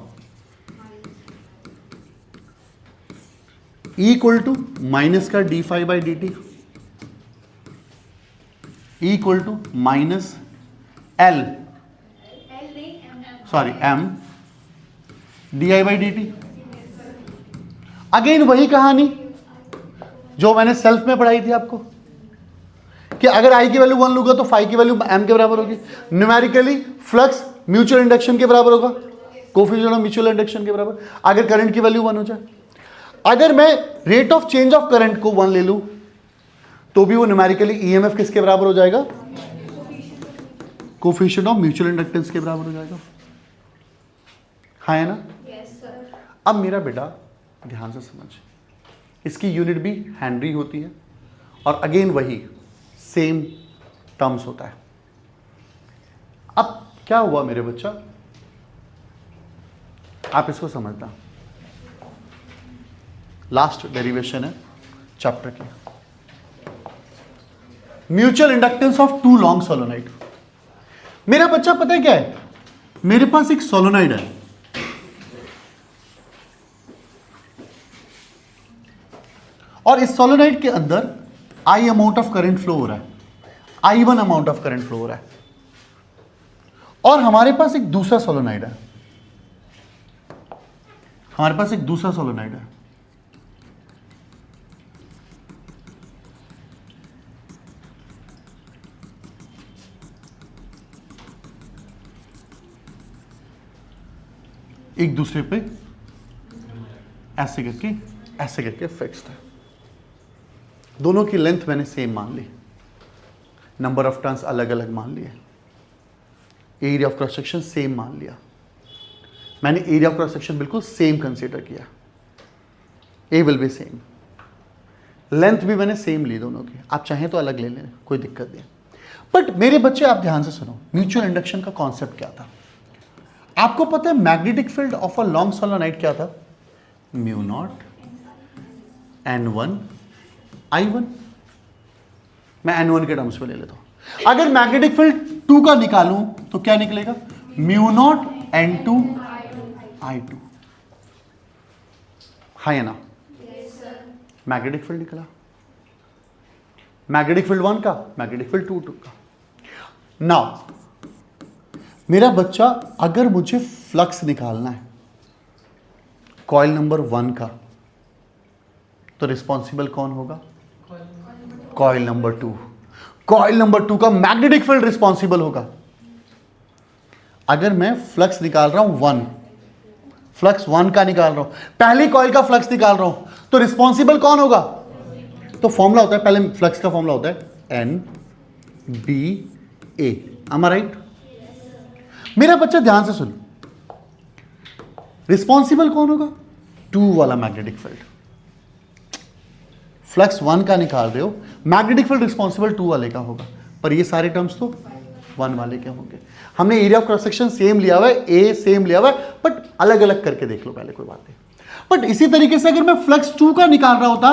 E equal to minus का D phi by D T, E equal to minus L M D I by D T. Again वही कहानी जो मैंने सेल्फ में पढ़ाई थी आपको, कि अगर आई की वैल्यू 1 लूंगा तो फाई की वैल्यू एम के बराबर होगी. न्यूमेरिकली फ्लक्स म्यूचुअल इंडक्शन के बराबर होगा, कोफिशिएंट ऑफ म्यूचुअल इंडक्शन के बराबर, अगर करंट की वैल्यू 1 हो जाए. अगर मैं rate of change of current को 1 ले लूं तो भी वो न्यूमेरिकली ईएमएफ किसके बराबर हो जाएगा, कोफिशिएंट ऑफ म्यूचुअल इंडक्टेंस के बराबर हो जाएगा. हाँ है ना? अब मेरा बेटा ध्यान से समझ, इसकी यूनिट भी हेनरी होती है और अगेन वही सेम टर्म्स होता है. अब क्या हुआ मेरे बच्चा, आप इसको समझना, लास्ट डेरिवेशन है चैप्टर की. Mutual inductance of 2 long solenoid. मेरा बच्चा पता है क्या है, मेरे पास एक सोलोनाइड है, और इस सोलोनाइड के अंदर आई अमाउंट ऑफ करंट फ्लो हो रहा है, I1 amount of current flow हो रहा है, और हमारे पास एक दूसरा सोलोनाइड है, एक दूसरे पे ऐसे करके फिक्स्ड है. दोनों की लेंथ मैंने सेम मान ली, नंबर ऑफ टर्न्स अलग अलग मान लिए, area of cross section same मान लिया. मैंने एरिया ऑफ क्रॉस सेक्शन बिल्कुल सेम कंसीडर किया, ए विल बी सेम, लेंथ भी मैंने सेम ली दोनों की. आप चाहें तो अलग ले लें, कोई दिक्कत नहीं. बट मेरे बच्चे आप ध्यान से सुनो, म्यूचुअल इंडक्शन का कॉन्सेप्ट क्या था. आपको पता है magnetic field of a long solenoid क्या था, म्यू नॉट N1 I1. मैं N1 के टर्म्स में ले लेता हूं. अगर मैग्नेटिक फील्ड 2 का निकालूं तो क्या निकलेगा, म्यू नॉट N2 I2. हाँ या ना? मैग्नेटिक फील्ड निकला, मैग्नेटिक फील्ड 1 का, मैग्नेटिक फील्ड 2 का. नाउ मेरा बच्चा, अगर मुझे फ्लक्स निकालना है कॉइल नंबर 1 का, तो रिस्पॉन्सिबल कौन होगा, कॉइल नंबर 2. कॉइल नंबर 2 का मैग्नेटिक फील्ड रिस्पॉन्सिबल होगा. अगर मैं फ्लक्स निकाल रहा हूं 1, फ्लक्स 1 का निकाल रहा हूं, पहली कॉइल का फ्लक्स निकाल रहा हूं, तो रिस्पॉन्सिबल कौन होगा. तो फॉर्मूला होता है, पहले फ्लक्स का फॉर्मूला होता है NBA. am I right? मेरा बच्चा ध्यान से सुन, रिस्पॉन्सिबल कौन होगा, 2 वाला मैग्नेटिक फील्ड. फ्लक्स 1 का निकाल रहे हो, मैग्नेटिक फील्ड रिस्पॉन्सिबल 2 वाले का होगा, पर ये सारे टर्म्स तो 1 वाले के होंगे. हमने area of cross section same लिया हुआ है, ए सेम लिया हुआ है, बट अलग अलग करके देख लो पहले, कोई बात नहीं. बट इसी तरीके से अगर मैं फ्लक्स 2 का निकाल रहा होता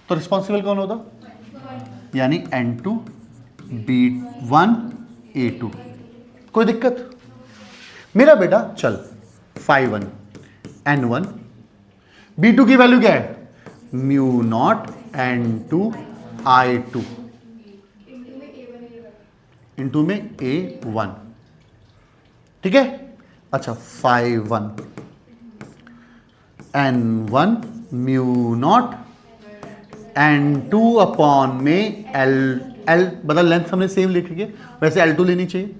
तो रिस्पॉन्सिबल कौन होता, यानी N2 B1 A2. कोई दिक्कत. मेरा बेटा चल, φ1 N1, B2 की वैल्यू क्या है, mu naught N2 I2 into में A1. ठीक है, अच्छा phi1 n1 mu naught n2 upon में l मतलब लेंथ हमने सेम लिख है, वैसे L2 लेनी चाहिए,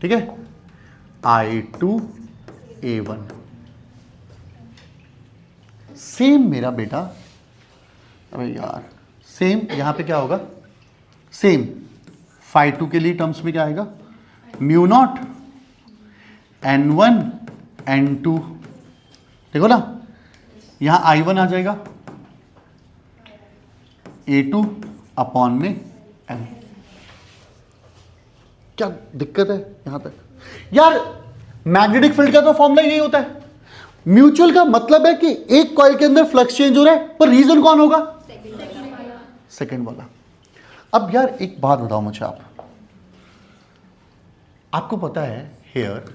ठीक है, I2 A1 सेम मेरा बेटा। अरे यार सेम यहां पे क्या होगा, सेम phi2 के लिए टर्म्स में क्या आएगा, म्यू नॉट n1 n2, देखो ना यहां I1 आ जाएगा A2 अपॉन में n। क्या दिक्कत है यहां तक यार? मैग्नेटिक फील्ड का तो फॉर्मूला यही होता है, म्यूचुअल का मतलब है कि एक कॉइल के अंदर फ्लक्स चेंज हो रहा है, पर रीजन कौन होगा, सेकंड वाला। अब यार एक बात बताओ मुझे, आपको पता है here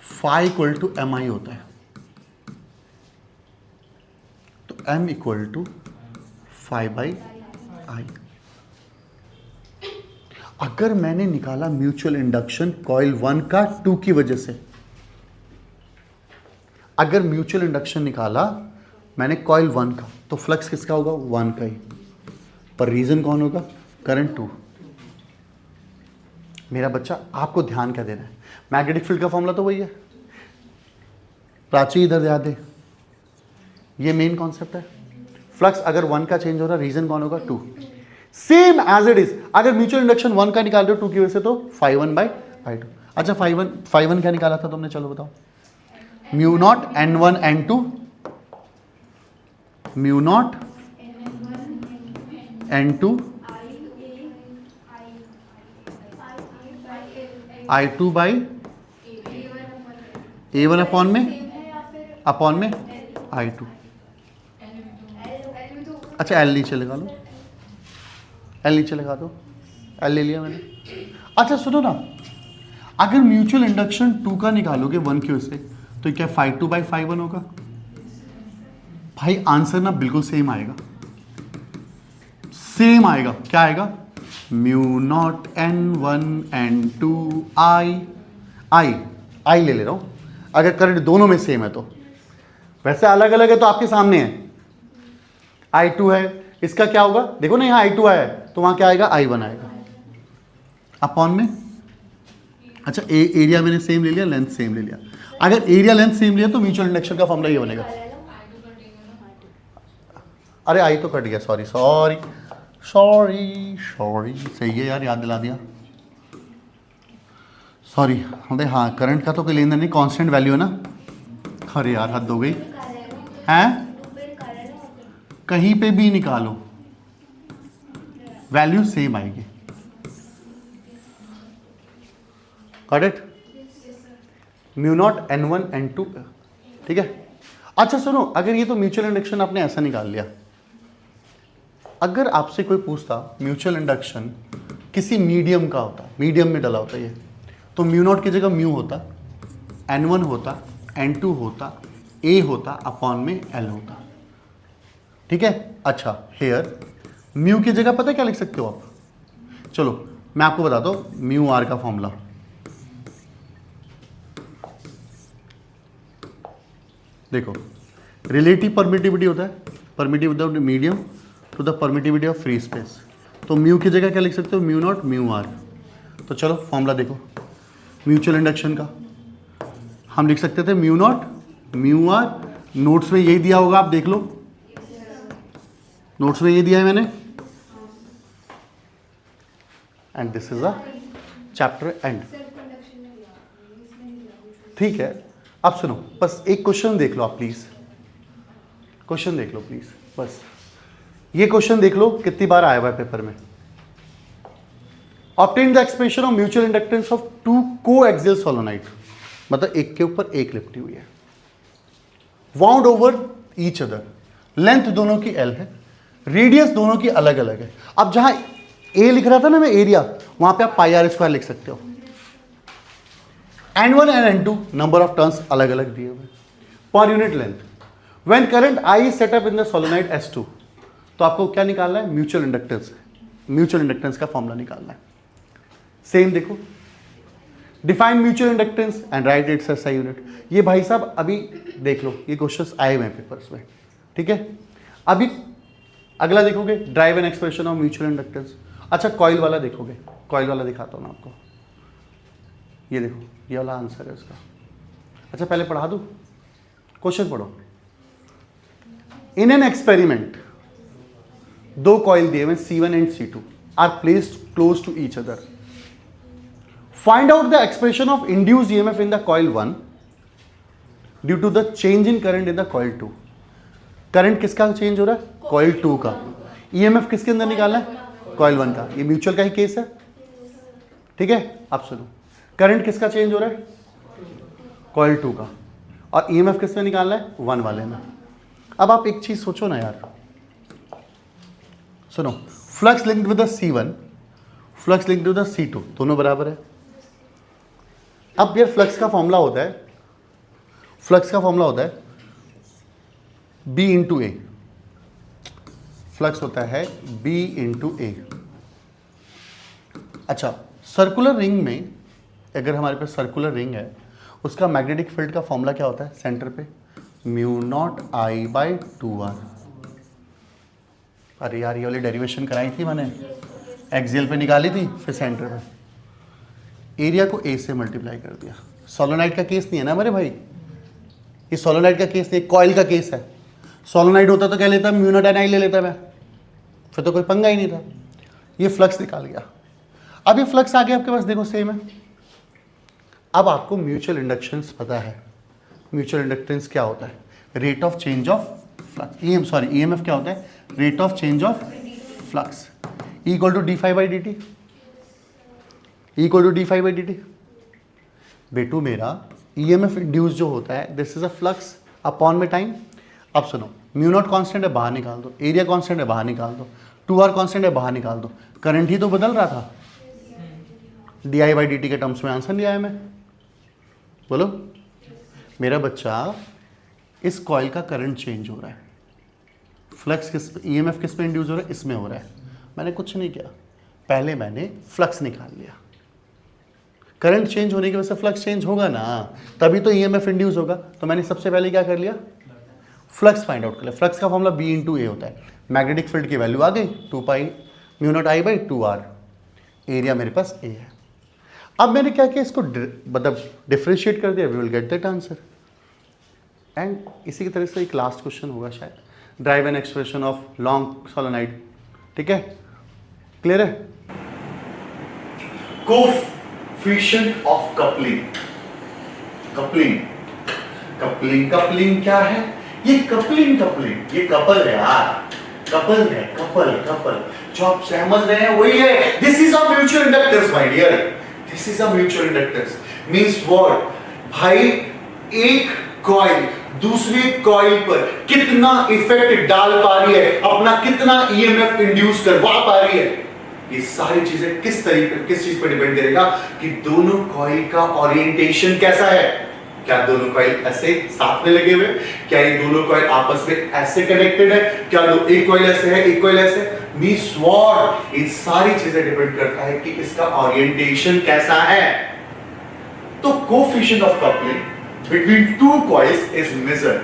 phi equal to M I होता है, तो m equal to phi by I. अगर मैंने निकाला म्यूचुअल इंडक्शन कॉइल 1 का 2 की वजह से, अगर म्यूचुअल इंडक्शन निकाला मैंने कॉइल 1 का, तो फ्लक्स किसका होगा, 1 का ही, पर रीजन कौन होगा, करंट 2। मेरा बच्चा आपको ध्यान क्या देना है, मैग्नेटिक फील्ड का फॉर्मूला तो वही है, प्राची इधर ध्यान दे, ये मेन कॉन्सेप्ट है। फ्लक्स अगर 1 का चेंज हो रहा है, रीजन कौन होगा, 2, सेम एज इट इज। अगर म्यूचुअल इंडक्शन 1 का निकाल रहे हो 2 की वजह से, तो phi1 बाई phi2। अच्छा phi1 क्या निकाला था तुमने, चलो बताओ, mu naught n1 n2 mu naught n2 I2 by A1 upon में I2। अच्छा L नीचे लगा लो, L नीचे लगा दो, L ले लिया मैंने। अच्छा सुनो ना, अगर म्यूचुअल इंडक्शन 2 का निकालोगे 1 की वजह से, तो क्या phi2 बाई phi1 होगा? भाई आंसर ना बिल्कुल सेम आएगा, सेम आएगा। क्या आएगा, mu naught n1 n2 I ले रहा हूं, अगर करंट दोनों में सेम है तो, वैसे अलग अलग है तो आपके सामने है, I2 है, इसका क्या होगा, देखो ना यहाँ I2 आया है, तो वहां क्या आएगा, I1 आएगा अपॉन में। अच्छा एरिया मैंने सेम ले लिया, लेंथ सेम ले लिया। अगर एरिया लेंथ सेम लिया तो म्यूचुअल इंडक्शन का फॉर्मूला ये बनेगा। अरे आई तो कट गया, सॉरी सॉरी सॉरी सॉरी, सही है यार, याद दिला दिया, सॉरी। अरे हाँ, करंट का तो कोई लेन देन नहीं, कांस्टेंट वैल्यू है ना। अरे यार हद हो गई हैं, कहीं पे भी निकालो वैल्यू सेम आएगी। Got it, mu naught n1 n2, ठीक है। अच्छा सुनो, अगर ये तो म्यूचुअल इंडक्शन आपने ऐसा निकाल लिया, अगर आपसे कोई पूछता म्यूचुअल इंडक्शन किसी मीडियम का होता, मीडियम में डला होता ये, तो म्यू नॉट की जगह म्यू होता, n1 होता, n2 होता, a होता, अपॉन में l होता, ठीक है। अच्छा हेयर म्यू की जगह पता है क्या लिख सकते हो आप, चलो मैं आपको बता दो म्यू आर का फॉर्मूला। देखो रिलेटिव परमिटिविटी होता है, permittivity of the medium to the permittivity of free space, तो म्यू की जगह क्या लिख सकते हो, म्यू नॉट म्यू आर। तो चलो फॉर्मूला देखो म्यूचुअल इंडक्शन का, हम लिख सकते थे mu naught mu R, notes में यही दिया होगा, आप देख लो नोट्स में ये दिया है मैंने, and this is a chapter and, ठीक है। अब सुनो, बस एक क्वेश्चन देख लो आप प्लीज, क्वेश्चन देख लो प्लीज, बस ये क्वेश्चन देख लो कितनी बार आया हुआ है पेपर में। Obtain the expression of mutual inductance of two coaxial solenoid, मतलब एक के ऊपर एक लिपटी हुई है, wound over each other, length दोनों की L है, रेडियस दोनों की अलग अलग है। अब जहां A लिख रहा था ना मैं एरिया, वहां पे आप पाई आर स्क्वायर लिख सकते हो। n1 and n2 number of turns अलग अलग दिए हुए पर unit length. When current I is set up in the solenoid S2, तो आपको क्या निकालना है, म्यूचुअल इंडक्टेंस, म्यूचुअल इंडक्टेंस का फॉर्मूला निकालना है। सेम देखो define mutual inductance and right it's S I unit. ये भाई साहब अभी देख लो, ये क्वेश्चंस आए हुए हैं पेपर्स में, ठीक है। अभी अगला देखोगे drive an expression of mutual inductance. अच्छा कॉइल वाला देखोगे, कॉइल वाला दिखाता हूँ मैं आपको, ये देखो ये वाला आंसर है इसका। अच्छा पहले पढ़ा दूँ, क्वेश्चन पढ़ो। इन एन एक्सपेरिमेंट दो कॉइल दिए हुए C1 and C2 are placed close to each other. Find out the expression of induced EMF in the coil 1 due to the change in current in the coil 2। Current किसका change हो रहा है? Coil 2 का। EMF किसके अंदर निकालना है? Coil 1 का। ये म्यूचुअल का ही केस है, ठीक है। आप सुनो, करंट किसका चेंज हो रहा है? कॉइल 2 का। और ईएमएफ किस में निकालना है? 1 वाले में। अब आप एक चीज सोचो ना यार, सुनो, flux linked with the C1, flux linked with the C2, दोनों बराबर है। अब यार फ्लक्स का फॉर्मूला होता है, फ्लक्स का फॉर्मूला होता है B इंटू ए। फ्लक्स होता है B इंटू ए। अच्छा सर्कुलर रिंग में, अगर हमारे पास सर्कुलर रिंग है, उसका मैग्नेटिक फील्ड का फॉर्मूला क्या होता है? सेंटर पे mu not I by 2r। अरे यार ये वाली डेरिवेशन कराई थी मैंने, एक्सियल पे निकाली थी, फिर सेंटर पे एरिया को ए से मल्टीप्लाई कर दिया। सोलोनाइड का केस नहीं है ना मेरे भाई, ये सोलोनाइड का केस नहीं, कॉइल का केस है। सोलोनाइड होता तो क्या लेता? म्यू नॉट एन आई ले लेता मैं, फिर तो कोई पंगा ही नहीं था। ये फ्लक्स निकाल गया। अब ये फ्लक्स आ गया आपके पास, देखो सेम है। अब आपको म्यूचुअल इंडक्शंस पता है। म्यूचुअल इंडक्टेंस क्या होता है? Rate of change of flux, EMF क्या होता है? Rate of change of flux equal to D phi by D T, equal to D phi by D T. बेटू मेरा ईएमएफ इंड्यूस जो होता है, this is a flux upon में time. अब सुनो, म्यू नॉट कॉन्स्टेंट है, बाहर निकाल दो, एरिया कॉन्स्टेंट है, बाहर निकाल दो, 2r कॉन्स्टेंट है, बाहर निकाल दो, करंट ही तो बदल रहा था। D I by D T के टर्म्स में आंसर लिया है मैं। बोलो मेरा बच्चा, इस कॉइल का करंट चेंज हो रहा है, फ्लक्स किस, ईएमएफ किस पे इंड्यूस हो रहा है? इसमें हो रहा है। मैंने कुछ नहीं किया, पहले मैंने फ्लक्स निकाल लिया। करंट चेंज होने की वजह से फ्लक्स चेंज होगा ना, तभी तो ईएमएफ इंड्यूस होगा। तो मैंने सबसे पहले क्या कर लिया? फ्लक्स फाइंड आउट कर लिया। फ्लक्स का फॉर्मूला B इंटू ए होता है। मैग्नेटिक फील्ड की वैल्यू आ गई 2 पाई mu not I by 2r, area मेरे पास ए है। अब मैंने क्या किया, इसको मतलब डिफरेंशिएट कर दिया, we will get that answer. And इसी की तरह से एक लास्ट क्वेश्चन होगा शायद, drive an expression of long solenoid, ठीक है, क्लियर है। Coefficient of coupling, coupling coupling coupling क्या है? ये कपलिंग, कपलिंग ये कपल है यार, कपल है, कपल कपल जो आप समझ रहे हैं वही है। This is a mutual inductance my dear, this is a mutual inductance. Means what भाई, एक कॉइल दूसरे कॉइल पर कितना इफेक्ट डाल पा रही है, अपना कितना ईएमएफ इंड्यूस करवा पा रही है, ये सारी चीजें किस तरीके, किस चीज पर डिपेंड करेगा कि दोनों कॉइल का ओरिएंटेशन कैसा है। क्या दोनों कॉइल ऐसे साथ में लगे हुए? क्या ये दोनों कॉइल आपस में ऐसे कनेक्टेड है? क्या एक कॉइल ऐसे है, एक कॉइल ऐसे? मींस व्हाट, ये सारी चीजें डिपेंड करता है कि इसका ओरिएंटेशन कैसा है। तो coefficient of coupling between two coils is measured.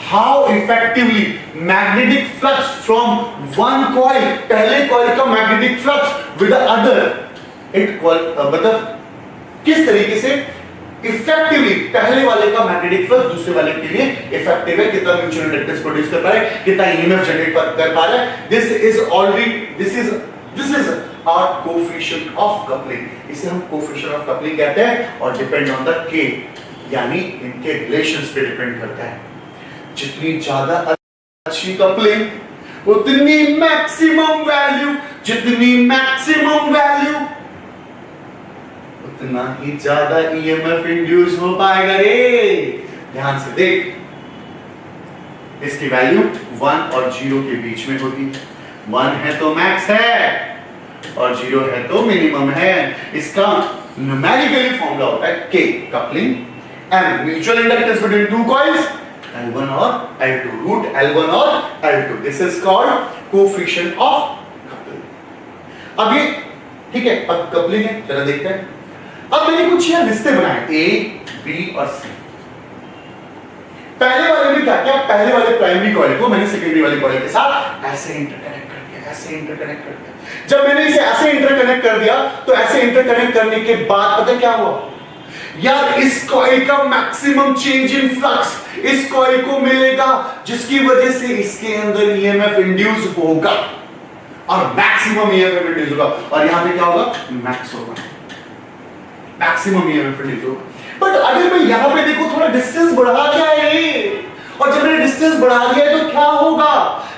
How effectively magnetic flux from one coil, पहले coil का magnetic flux with the other, मतलब किस तरीके से effectively पहले वाले का magnetic flux दूसरे वाले के लिए effective है, कितना म्यूचुअल इंडक्टेंस प्रोड्यूस कर पा रहा है, कितना EMF जनरेट कर पा रहा है। This is our coefficient of coupling. इसे हम coefficient of coupling कहते हैं और depend on the K, यानी इनके रिलेशंस पे डिपेंड करता है। जितनी ज्यादा अच्छी कपलिंग उतनी मैक्सिमम वैल्यू, जितनी मैक्सिमम वैल्यू उतना ही ज्यादा ईएमएफ इंड्यूस हो पाएगा रे। ध्यान से देख, इसकी वैल्यू 1 और 0 के बीच में होती है। 1 है तो मैक्स है और 0 है तो मिनिमम है। इसका न्यूमेरिकली फॉर्मूला होता है K, coupling, and mutual inductance between two coils, L1 or L2, root L1 or L2. This is called coefficient of coupling. अब ये ठीक है, अब कपलिंग है, चलो देखते हैं। अब मैंने कुछ यहाँ रिश्ते बनाए ए, बी और सी। पहले वाले में क्या किया, पहले वाले प्राइमरी कॉइल को मैंने सेकेंडरी वाली कॉइल के साथ ऐसे इंटरकनेक्ट कर दिया, ऐसे इंटरकनेक्ट कर दिया। जब मैंने इसे ऐसे इंटरकनेक्ट कर दिया तो ऐसे इंटरकनेक्ट करने के बाद पता क्या हुआ यार, इस कॉइल का मैक्सिमम चेंज इन फ्लक्स इस कॉइल को मिलेगा, जिसकी वजह से इसके अंदर ईएमएफ इंड्यूस होगा और मैक्सिमम ईएमएफ इंड्यूस होगा। और यहां पे क्या होगा, मैक्स होगा, मैक्सिमम ईएमएफ इंड्यूस होगा। बट अगर मैं यहां पे देखो थोड़ा डिस्टेंस बढ़ा दिया है, और जब मैंने डिस्टेंस बढ़ा दिया है तो क्या होगा,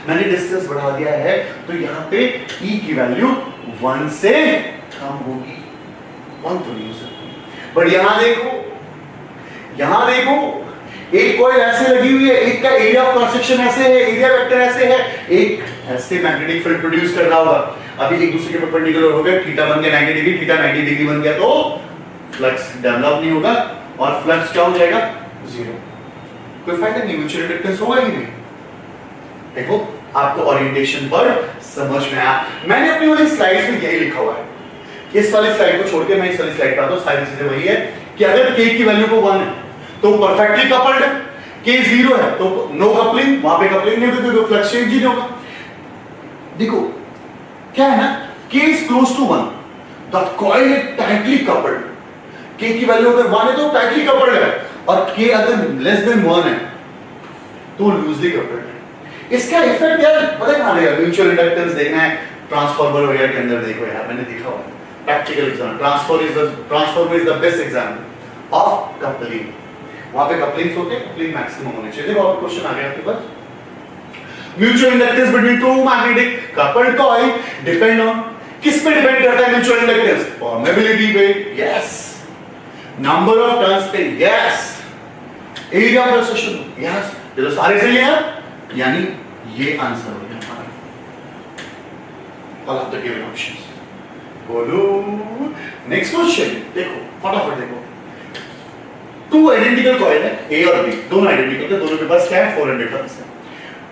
मैंने डिस्टेंस बढ़ा दिया है तो यहां पे E की वैल्यू 1 से कम होगी, 1 तो नहीं हो सकती। बट यहां देखो एक कॉइल ऐसे लगी हुई है, एक का एरिया ऑफ क्रॉस सेक्शन ऐसे है, एरिया वेक्टर ऐसे है, एक ऐसे मैग्नेटिक फील्ड प्रोड्यूस कर रहा होगा। अभी एक दूसरे के परपेंडिकुलर हो गए, थीटा बन गया 90 डिग्री, थीटा 90 डिग्री बन गया तो फ्लक्स डेवलप नहीं होगा और फ्लक्स क्या हो जाएगा, जीरो। कोई फायदा नहीं, म्यूचुअल इंडक्टेंस होगा ही नहीं। देखो आपको ओरिएंटेशन पर समझ में आया। मैंने अपनी वाली स्लाइड्स में यही लिखा हुआ है, इस वाली स्लाइड को छोड़ के मैं इस वाली स्लाइड पर आता हूं। सारी चीजें वही है कि अगर k की वैल्यू को 1 है तो परफेक्टली कपल्ड है, k 0 है तो नो कपलिंग, वहां पे कपलिंग नहीं होगी तो फ्लक्स चेंज नहीं होगा। देखो क्या है ना, k is close to 1, the coil is tightly coupled। k की वैल्यू अगर 1 है तो टाइटली कपल्ड है, और k अगर लेस देन 1 है तो लूजली कपल्ड है। इसका इफेक्ट यार पता कहां रहेगा, म्यूचुअल इंडक्टेंस देखना है, ट्रांसफार्मर वगैरह के अंदर देखो यार, मैंने देखा हुआ है practical exam. Transformer is the best example of coupling. वहां पे कपलिंग्स होते हैं, कपलिंग मैक्सिमम होने चाहिए। देखो आपका क्वेश्चन आ गया आपके पास, mutual inductance between two magnetic coupled coil depend on, किस पे डिपेंड करता है म्यूचुअल इंडक्टेंस, परमेबिलिटी पे, यस, नंबर ऑफ टर्न्स पे, yes, area of rotation, yes. ये तो सारे सही है, यानी ये आंसर हो गया हमारा all of the given options. बोलो नेक्स्ट क्वेश्चन, देखो फटाफट देखो। टू आइडेंटिकल कॉइल है ए और बी, दोनों आइडेंटिकल है, दोनों के पास क्या है 400 टर्न्स है।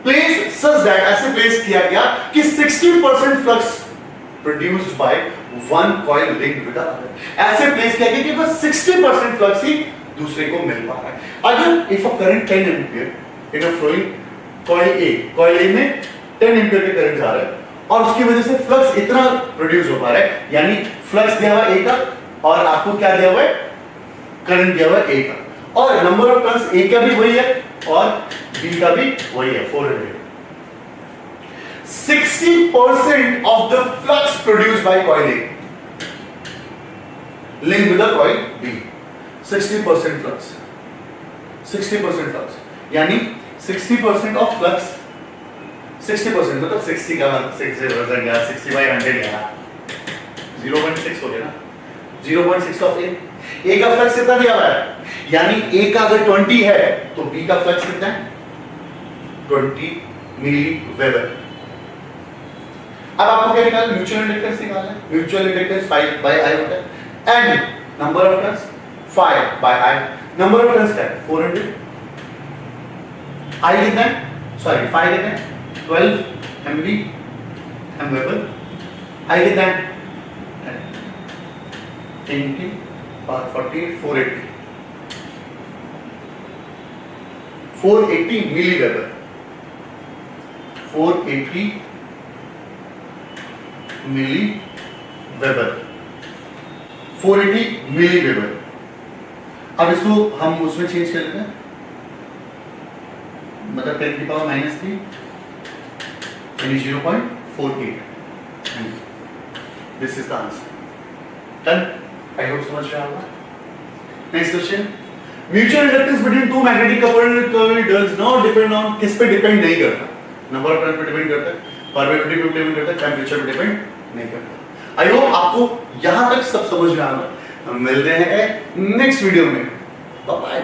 प्लेस सच दैट, ऐसे प्लेस किया गया कि 60% flux produced by one coil linked with the other. ऐसे प्लेस किया गया कि बस 60% फ्लक्स ही दूसरे को मिल पा रहा है। अगर if a current 10 ampere in a flowing coil A में 10 एम्पीयर के करंट जा रहा है और उसकी वजह से फ्लक्स इतना प्रोड्यूस हो पा रहा है, यानी फ्लक्स दिया हुआ ए का और आपको क्या दिया हुआ है, करंट दिया हुआ है ए का, और नंबर ऑफ टर्न्स ए का भी वही है और बी का भी वही है 400। 60% of the flux produced by coil A linked with the coil B, 60% flux, 60% flux, यानी 60% of flux, 60% मतलब 60 का 6 से बदल गया, 60 by 100 गया, 0.6 हो गया ना, 0.6 of A का फ्लक्स कितना दिया हुआ है, यानी A का अगर 20 है तो B का फ्लक्स कितना है 20 मिली वेबर। अब आपको क्या निकालना, म्यूचुअल इंडक्टेंस निकालना है। म्यूचुअल इंडक्टेंस 5 by I होता है and number of turns 5 by I, number of turns क्या है 400, I कितना है, सॉरी 5 कितना है 12 mb m वेबर, I कितना है 10 की पावर 40 480 मिली वेबर, 480 मिली वेबर, 480 मिली वेबर। अब इसको हम उसमें चेंज कर लेते हैं, मतलब 10 की पावर -3 यानी 0.48 and this is the answer. Done, I hope समझ में आया। Next question, mutual inductance between two magnetic coupled coil does not depend on, किस पे डिपेंड नहीं करता, नंबर ऑफ टर्न पे डिपेंड करता है, परमेबिलिटी पे डिपेंड करता है, टेंपरेचर पे डिपेंड नहीं करता। आई होप आपको यहां तक सब समझ में आ गया। हम मिलते हैं नेक्स्ट वीडियो में, बाय बाय।